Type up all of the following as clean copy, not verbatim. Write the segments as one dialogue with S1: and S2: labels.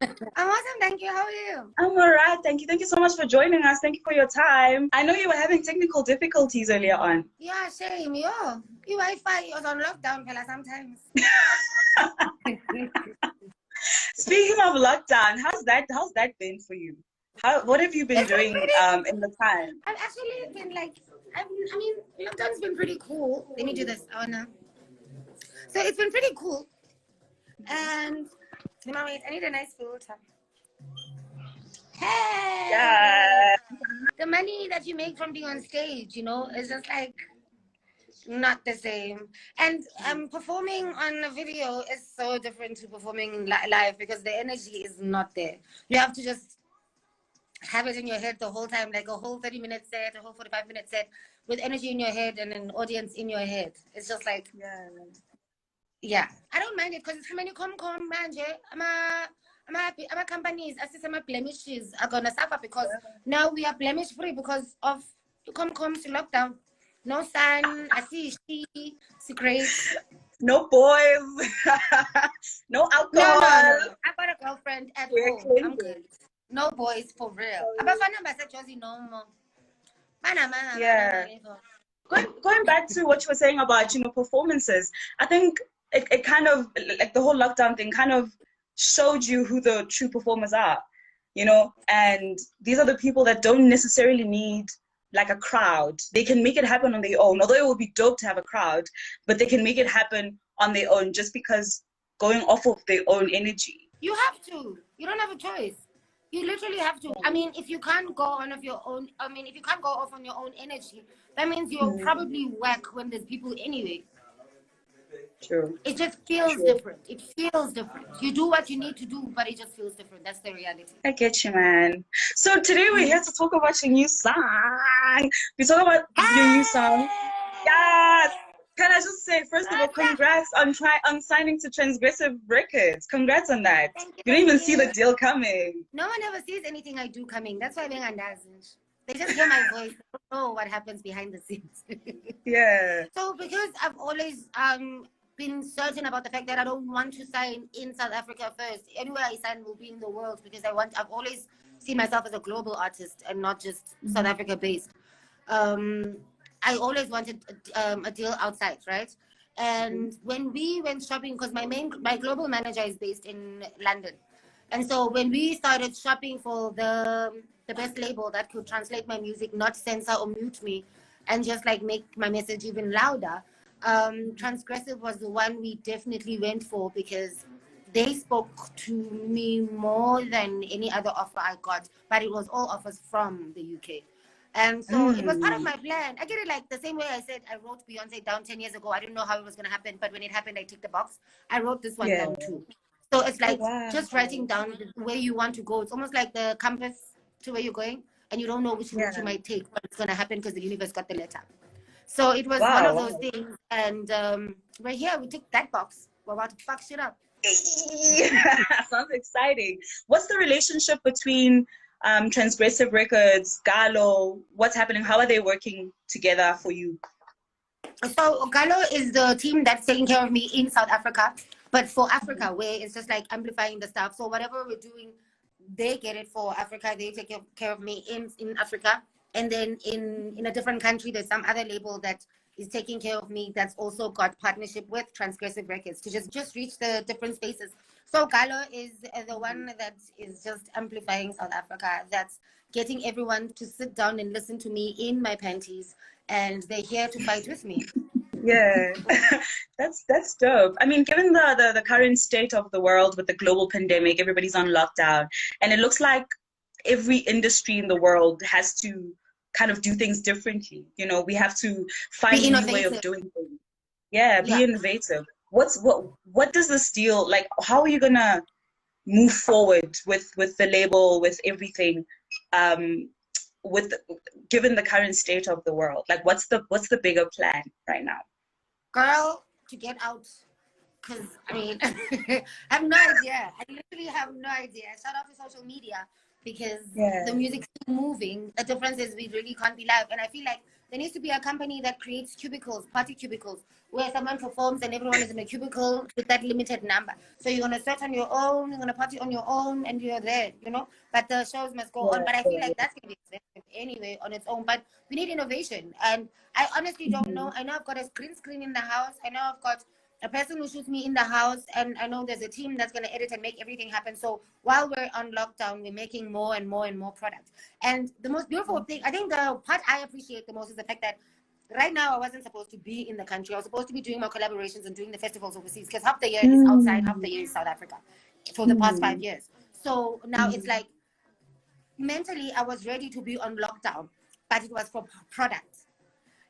S1: I'm awesome, thank you. How are you?
S2: I'm all right, thank you. Thank you so much for joining us. Thank you for your time. I know you were having technical difficulties earlier on.
S1: Yeah, shame. Yo, your Wi-Fi was on lockdown, fella, sometimes.
S2: Speaking of lockdown, how's that been for you? What have you been doing in the time?
S1: I've actually been like, I mean, lockdown's been pretty cool. Let me do this. Oh no. So it's been pretty cool. And wait, I need a nice filter. Hey.
S2: Yeah.
S1: The money that you make from being on stage, is just like not the same. And performing on a video is so different to performing live because the energy is not there. You have to just have it in your head the whole time, like a whole 30-minute set, a whole 45-minute set with energy in your head and an audience in your head. It's just like, yeah. I don't mind it because it's many come manje. I'm happy. I'm a companies. I see some blemishes are gonna suffer because now we are blemish free because of the come to lockdown. No sun. I see she great.
S2: No boys. No alcohol.
S1: No. I got a girlfriend at home. I'm good. No boys for real. No more.
S2: Yeah. Going back to what you were saying about, performances, I think it kind of, like the whole lockdown thing kind of showed you who the true performers are, and these are the people that don't necessarily need like a crowd. They can make it happen on their own, although it would be dope to have a crowd, but they can make it happen on their own just because going off of their own energy.
S1: You have to. You don't have a choice. You literally have to. I mean, if you can't go on of your own, if you can't go off on your own energy, that means you're probably whack when there's people anyway.
S2: True.
S1: It just feels different. It feels different. You do what you need to do, but it just feels different. That's the reality.
S2: I get you, man. So today we're here to talk about your new song. We talk about your new song. Yes. Can I just say, first of all, congrats on signing to Transgressive Records. Congrats on that. You don't even see the deal coming.
S1: No one ever sees anything I do coming. That's why being doesn't. They just hear my voice. They don't know what happens behind the scenes.
S2: Yeah.
S1: So because I've always been certain about the fact that I don't want to sign in South Africa first. Anywhere I sign will be in the world because I've always seen myself as a global artist and not just South Africa based. I always wanted a deal outside, right? And when we went shopping, because my global manager is based in London, and so when we started shopping for the best label that could translate my music, not censor or mute me, and just like make my message even louder, Transgressive was the one we definitely went for because they spoke to me more than any other offer I got, but it was all offers from the UK. And so it was part of my plan. I get it like the same way I said I wrote Beyonce down 10 years ago. I didn't know how it was going to happen, but when it happened, I ticked the box. I wrote this one down too. So it's like just writing down where you want to go. It's almost like the compass to where you're going, and you don't know which route you might take, but it's going to happen because the universe got the letter. So it was one of those things. And we're here. We took that box. We're about to fuck shit up.
S2: Sounds exciting. What's the relationship between Transgressive Records, Galo? What's happening? How are they working together for you?
S1: So Galo is the team that's taking care of me in South Africa, but for Africa, where it's just like amplifying the stuff. So whatever we're doing, they get it for Africa. They take care of me in Africa. And then in a different country, there's some other label that is taking care of me that's also got partnership with Transgressive Records to just reach the different spaces. So Galo is the one that is just amplifying South Africa, that's getting everyone to sit down and listen to me in my panties, and they're here to fight with me.
S2: Yeah, that's dope. I mean, given the current state of the world with the global pandemic, everybody's on lockdown, and it looks like every industry in the world has to kind of do things differently. We have to find a new way of doing things. Yeah, be innovative. What does this deal, like, how are you gonna move forward with the label, with everything, given the current state of the world? Like, what's the bigger plan right now?
S1: Girl, to get out, because I have no idea. I literally have no idea. Shout out to social media because the music's still moving. The difference is we really can't be live, and I feel like There needs to be a company that creates cubicles, party cubicles, where someone performs and everyone is in a cubicle with that limited number. So you're going to search on your own, you're going to party on your own, and you're there, you know. But the shows must go on. But I feel like that's going to be expensive anyway on its own. But we need innovation. And I honestly don't know. I know I've got a green screen in the house. I know I've got a person who shoots me in the house, and I know there's a team that's going to edit and make everything happen. So while we're on lockdown, we're making more and more and more products. And the most beautiful thing, I think the part I appreciate the most is the fact that right now I wasn't supposed to be in the country. I was supposed to be doing more collaborations and doing the festivals overseas, because half the year is outside, half the year is South Africa for the past 5 years. So now it's like, mentally I was ready to be on lockdown, but it was for products.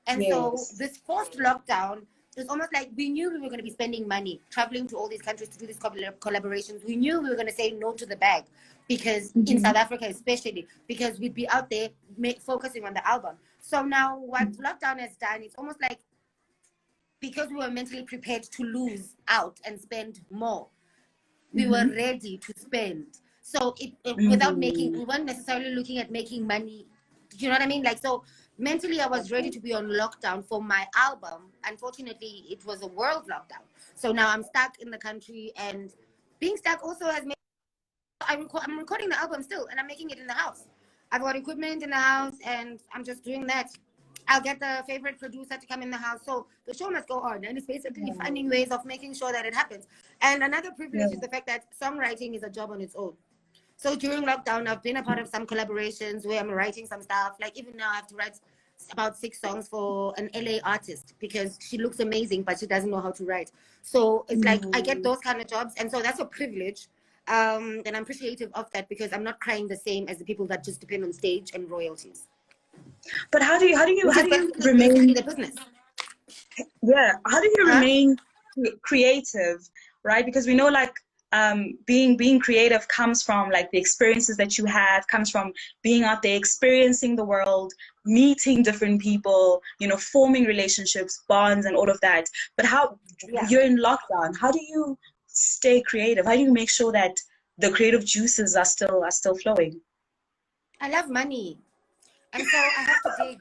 S1: And so this forced lockdown, it's almost like we knew we were going to be spending money traveling to all these countries to do these collaborations. We knew we were going to say no to the bag, because in South Africa especially, because we'd be out there focusing on the album. So now what lockdown has done, it's almost like, because we were mentally prepared to lose out and spend more, we were ready to spend. So without making, we weren't necessarily looking at making money. Do you know what I mean? Like, so mentally I was ready to be on lockdown for my album. Unfortunately, it was a world lockdown. So now I'm stuck in the country, and being stuck also has made, I'm recording the album still, and I'm making it in the house. I've got equipment in the house, and I'm just doing that. I'll get the favorite producer to come in the house. So the show must go on, and it's basically finding ways of making sure that it happens. And another privilege is the fact that songwriting is a job on its own. So during lockdown, I've been a part of some collaborations where I'm writing some stuff. Like even now, I have to write about 6 songs for an LA artist, because she looks amazing, but she doesn't know how to write. So it's like I get those kind of jobs. And so that's a privilege. And I'm appreciative of that, because I'm not crying the same as the people that just depend on stage and royalties.
S2: But how do you remain
S1: the business?
S2: Yeah, how do you remain creative, right? Because we know, like, being creative comes from like the experiences that you have, comes from being out there, experiencing the world, meeting different people, you know, forming relationships, bonds, and all of that. But how you're in lockdown, how do you stay creative? How do you make sure that the creative juices are still flowing?
S1: I love money, and so I have to dig.